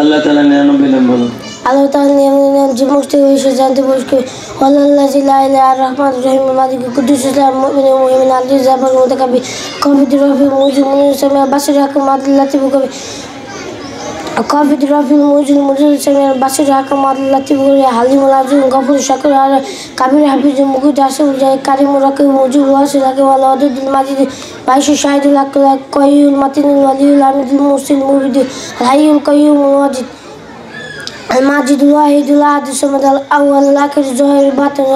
আল্লাহ তাআলা 99 নাম বলো। আল্লাহ তাআলা 99 নাম যে মুক্তি হয়েছে জানতে বসকে আল্লাহু লা ইলাহা আর-রাহমানুর রহিম মালিক কুদ্দুস সালাম মুমিনুল মুমিন আলী জাবার মুতাকাব্বির কবির রফি মুজিব মুনির সামিয়া বাসির হাকিম আদিল লাতিফ কবি কবির রফি মুজিব মুনির সামিয়া বাসির হাকিম আদিল লাতিফ কবি হালিমুল আজিম গফুর শাকুর আর কাবির হাফিজ মুকিত আসিফ জায় কারিমুর রাকিব মুজিব ওয়াসিল হাকিম আল ওয়াদুদুল মাজিদ বাইশু শাহিদুল হক কয়ুল মাতিনুল ওয়ালিউল হামিদুল মুরসিল মুবিদ হাইয়ুল কাইয়ুম ওয়াজিদ الماجد الواحد الأحد الصمد الأول الآخر الظاهر الباطن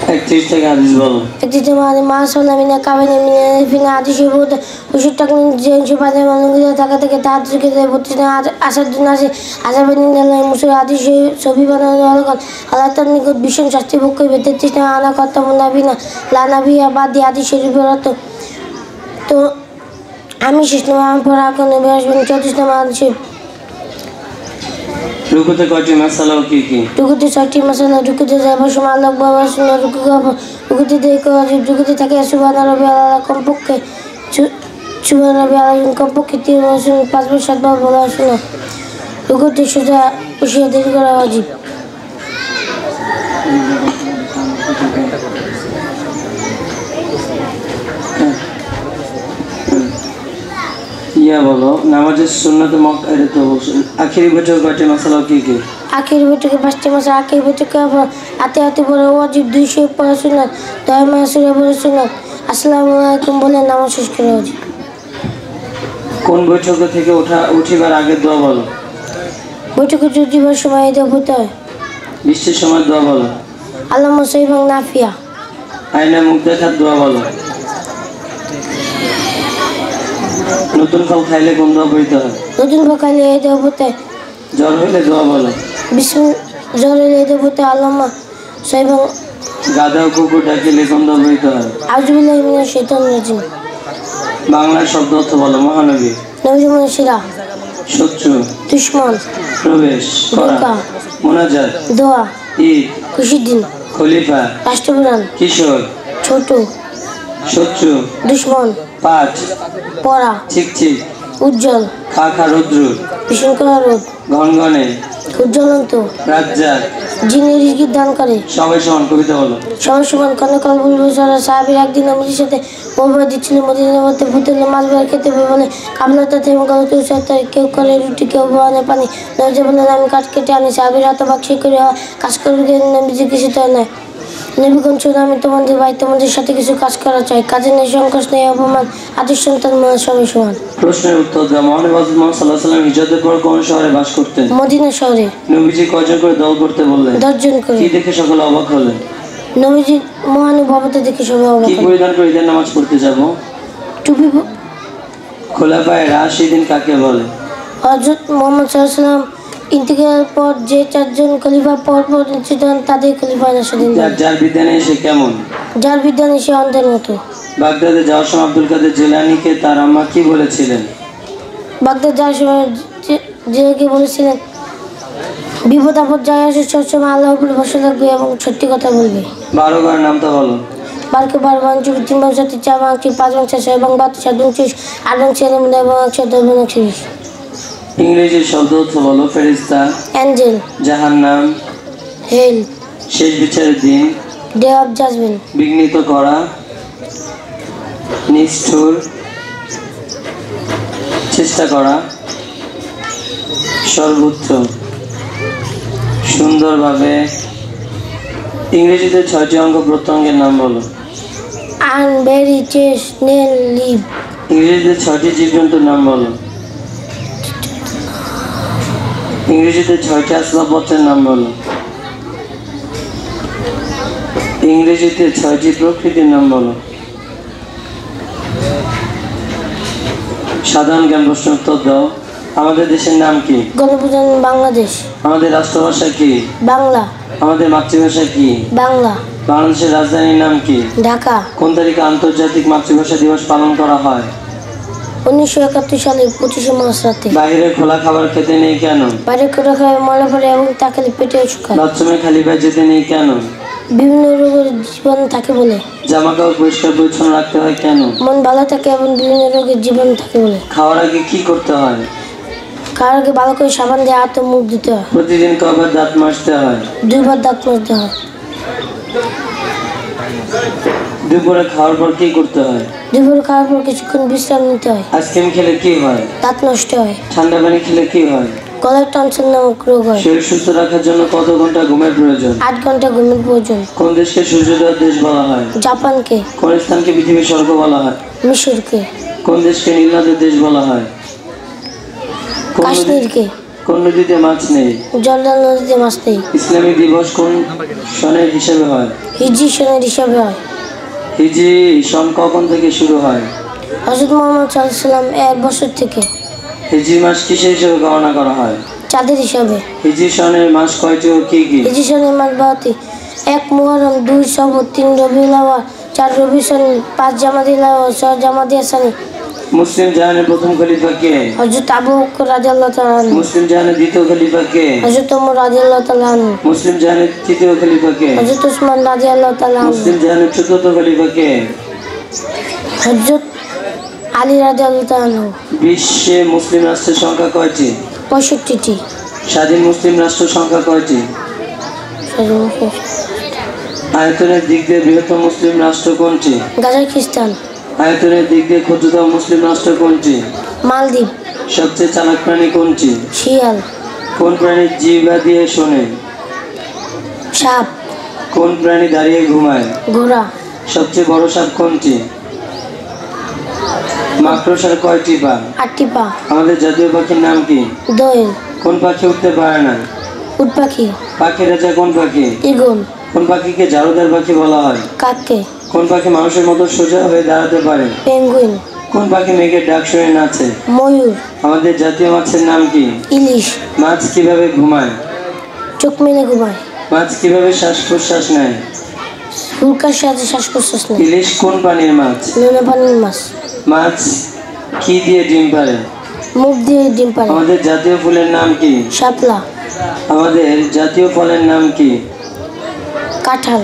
31 থেকে হাদিস বলো। 31 মানে মাসালা মিনা কাবিনা মিনা ফিনা হাদিস বহুত ওষুধ টাকনিন যে সুবাদে মানুষগুলো টাকা থেকে তার থেকে 32 না আসাদুন আছে আজাবানি আল্লাহ মুসুর হাদিস ছবি বানানো হলো আল্লাহ তার নিকট ভীষণ শাস্তি ভোগ করবে 33 না আনা কথা মুনাবিনা লা নাবিয়া বাদি হাদিস শরীফের অর্থ তো আমি শেষ নাম পড়া কোন বেশন 34 নাম হাদিস রুকুতে কয়টি মাসালা কি কি? রুকুতে 6টি মাসালা রুকুতে যাবার সময় আল্লাহ বাবা সুন্নাহ রুকুতে দেখো রুকুতে থাকে সুবহান রাব্বিয়াল আলা কমপক্ষে সুবহান রাব্বিয়াল আলা কমপক্ষে 5 বার 7 বার বলা শোনা রুকুতে সোজা বসিয়ে দেরি করা ওয়াজিব ইয়া বলো নামাজের সুন্নাতে এটা তো আখিরি বৈঠক কয়টি মাসালা কি কি? আখিরি বৈঠকে 5টি মাসালা আখিরি বৈঠকে আতে আতে বড় ওয়াজিব 200 পড়া সুন্নাত 10 মাসুরা বড় সুন্নাত আসসালামু আলাইকুম বলে নামাজ শেষ করা ওয়াজিব কোন বৈঠক থেকে উঠিবার আগে দোয়া বলো? বৈঠকে উঠিবার সময় দোয়া পড়তে হয় বৃষ্টির সময় দোয়া বলো। আল্লাহুম্মা সাইয়িবান নাফিয়া আয়না মুখ দেখার দোয়া বলো। নতুন ফল খাইলে কোন দোয়া পড়তে হয়? নতুন ফল খাইলে এই দোয়া পড়তে হয় জ্বর হইলে দোয়া বলো। জ্বর হইলে এই দোয়া পড়তে হয় আল্লাহুম্মা সাইয়িবান গাধা কুকুর ডাকিলে কোন দোয়া পড়তে হয়? আউযু বিল্লাহি মিনাশ শাইতানির রাজিম বাংলা শব্দ অর্থ বলো। মহানবী নবী মানে সেরা শত্রু দুশমন প্রবেশ করা মুনাজাত দোয়া ঈদ খুশির দিন খলিফা রাষ্ট্রপ্রধান কিশোর ছোট শত্রু দুশমন পাঁচ পড়া চিকচিক উজ্জ্বল খা খা রৌদ্র বিশৃঙ্খলা রোগ ঘনঘনে উজ্জ্বলন্ত রাজ্জাক যিনি রিজিক দান করে সবাই সমান কবিতা বলো। সবাই সমান কনে কলবুল বসারা সাহাবীর একদিন নবীর সাথে মোবাইল দিচ্ছিল মদিনার মধ্যে ভূতের মাছ বের খেতে বলে কাবলাতে থেমে গেল কেউ সাথে কেউ করে রুটি কেউ বানে পানি নবীজি বললেন আমি কাঠ কেটে আনি সাহাবীর হাতে বাক্সি করে কাজ করে নবীজি কিছু তো নয় নবীগণ শুনে আমি তোমাদের ভাই তোমাদের সাথে কিছু কাজ করা চাই কাজে নেই সংকোচ নেই অপমান আদির সন্তান মনে সবাই সমান। প্রশ্নের উত্তর দাও। মহানবী হযরত মুহাম্মদ সাল্লাল্লাহু আলাইহি ওয়াসাল্লাম হিজরতের পর কোন শহরে বাস করতেন? মদিনা শহরে। নবীজি কয়জন করে দল করতে বললেন? 10 জন করে। কি দেখে সকলে অবাক হলেন? নবীজি মহানুভবতা দেখে সবাই অবাক হলেন। কি পরিধান করে ঈদের নামাজ পড়তে যাব? টুপি। খোলাফায়ে রাশিদিন কাকে বলে? হযরত মুহাম্মদ সাল্লাল্লাহু আলাইহি ওয়াসাল্লাম ইন্তিকালের পর যে 4 জন খলিফা পর নিশ্চিত হন তাদের খলিফা রাশিদিন। যার বিধানে সে কেমন? যার বিধানে সে অন্ধের মতো। বাগদাদে যাওয়ার সময় আব্দুল কাদের জিলানীকে তার আম্মা কি বলেছিলেন? বাগদাদ যাওয়ার সময় জিলানীকে বলেছিলেন বিপদ আপদ যায় আসে সবসময় আল্লাহর উপর ভরসা রাখবে এবং সত্যি কথা বলবে। 12 ঘরের নামটা বলো। 12 বাংচু 3 বাংচু 4 বাংচু 5 বাংচু 6 বাং 7 বাংচু 8 বাংচু 9 বাংচু 10 বাংচু। ইংরেজি শব্দ অর্থ বলো। ফেরেশতা অ্যাঞ্জেল জাহান্নাম হেল শেষ বিচারের দিন ডে অফ জাজমেন্ট বিঘ্নিত করা নিষ্ঠুর চেষ্টা করা সর্বোচ্চ সুন্দরভাবে। ইংরেজিতে 6টি অঙ্গ প্রত্যঙ্গের নাম বলো। আর্ন বেরি চেস নেল লিভ। ইংরেজিতে 6টি জীবজন্তুর নাম বলো। ইংরেজিতে 6টি আসবাবপত্রের নাম বলো। ইংরেজিতে 6টি প্রকৃতির নাম বলো। সাধারণ জ্ঞান প্রশ্ন উত্তর দাও। আমাদের দেশের নাম কি? গণপ্রজাতন্ত্রী বাংলাদেশ। আমাদের রাষ্ট্রভাষা কি? বাংলা। আমাদের মাতৃভাষা কি? বাংলা। বাংলাদেশের রাজধানীর নাম কি? ঢাকা। কোন তারিখে আন্তর্জাতিক মাতৃভাষা দিবস পালন করা হয়? 1971 সালে 25 মার্চ রাতে। বাইরে খোলা খাবার খেতে নেই কেন? বাইরে খোলা খাবার ময়লা পড়ে এবং তা খেলে পেটে শুকায়। বাথরুমে খালি পায়ে যেতে নেই কেন? বিভিন্ন রোগের জীবাণু থাকে বলে। জামা কাপড় পরিষ্কার পরিচ্ছন্ন রাখতে হয় কেন? মন ভালো থাকে এবং বিভিন্ন রোগের জীবাণু থাকে বলে। খাওয়ার আগে কি করতে হয়? খাওয়ার আগে ভালো করে সাবান দিয়ে হাত ও মুখ ধুতে হয়। প্রতিদিন কবার দাঁত মাজতে হয়? 2 বার দাঁত মাজতে হয়। দুপুরে খাওয়ার পর কি করতে হয়? দুপুরে খাওয়ার পর কিছুক্ষণ বিশ্রাম নিতে হয়। আইসক্রিম খেলে কি হয়? দাঁত নষ্ট হয়। ঠান্ডা পানি খেলে কি হয়? গলার টনসিল নামক রোগ হয়। শরীর সুস্থ রাখার জন্য কত ঘন্টা ঘুমের প্রয়োজন? 8 ঘন্টা ঘুমের প্রয়োজন। কোন দেশকে সূর্যোদয়ের দেশ বলা হয়? জাপানকে। কোন স্থানকে পৃথিবীর স্বর্গ বলা হয়? মিশরকে। কোন দেশকে নীলনদের দেশ বলা হয়? কাশ্মীরকে। কোন নদীতে মাছ নেই? জর্দান নদীতে মাছ নেই। ইসলামী দিবস কোন সনের হিসেবে হয়? হিজরি সনের হিসাবে হয়। হিজরি সন কখন থেকে শুরু হয়? হযরত মুহাম্মদ সাল্লাল্লাহু আলাইহি ওয়াসাল্লাম এর বছর থেকে। হিজরি মাস কিসের হিসেবে গণনা করা হয়? চাঁদের হিসাবে। হিজরি সনের মাস কয়টি ও কি কি? হিজরি সনের মাস 12টি। 1 মুহররম, 2 সফর, 3 রবিউল আউয়াল, 4 রবিউল সানি, 5 জামাদিল আউয়াল, 6 জামাদিল সানি। মুসলিম জাহানের প্রথম খলিফা কে? হযরত আবু বকর রাদিয়াল্লাহু তাআলা আনহু। মুসলিম জাহানের দ্বিতীয় খলিফা কে? হযরত ওমর রাদিয়াল্লাহু তাআলা আনহু। মুসলিম জাহানের তৃতীয় খলিফা কে? হযরত উসমান রাদিয়াল্লাহু তাআলা আনহু। মুসলিম জাহানের চতুর্থ খলিফা কে? হযরত আলী রাদিয়াল্লাহু তাআলা আনহু। বিশ্বে মুসলিম রাষ্ট্রের সংখ্যা কয়টি? 65টি। স্বাধীন মুসলিম রাষ্ট্র সংখ্যা কয়টি? আয়তনের দিক দিয়ে বৃহত্তম মুসলিম রাষ্ট্র কোনটি? কাজাখস্তান। আয়তনের দিক দিয়ে ক্ষুদ্রতম মুসলিম রাষ্ট্র কোনটি? মালদ্বীপ। সবচেয়ে চালাক প্রাণী কোনটি? শিয়াল। কোন প্রাণী জিহ্বা দিয়ে শোনে? সাপ। কোন প্রাণী দাঁড়িয়ে ঘুমায়? ঘোড়া। সবচেয়ে বড় সাপ কোনটি? মাকড়সার কয়টি পা? 8টি পা। আমাদের জাতীয় পাখির নাম কি? দোয়েল। কোন পাখি উঠতে পারে না? উট পাখি। পাখির রাজা কোন পাখি? ঈগল। কোন পাখিকে ঝাড়ুদার পাখি বলা হয়? কাককে। কোন পাখি মানুষের মতো সোজা হয়ে দাঁড়াতে পারে? পেঙ্গুইন। কোন পাখি মেঘের ডাক শুনে নাচে? ময়ূর। আমাদের জাতীয় মাছের নাম কি? ইলিশ। মাছ কিভাবে ঘুমায়? চোখ মেলে ঘুমায়। মাছ কিভাবে শ্বাস প্রশ্বাস নেয়? হুলকার সাথে শ্বাস প্রশ্বাস নেয়। ইলিশ কোন পানির মাছ? নুনে পানির মাছ। মাছ কি দিয়ে ডিম পারে? মুখ দিয়ে ডিম পারে। আমাদের জাতীয় ফুলের নাম কি? শাপলা। আমাদের জাতীয় ফলের নাম কি? কাঁঠাল।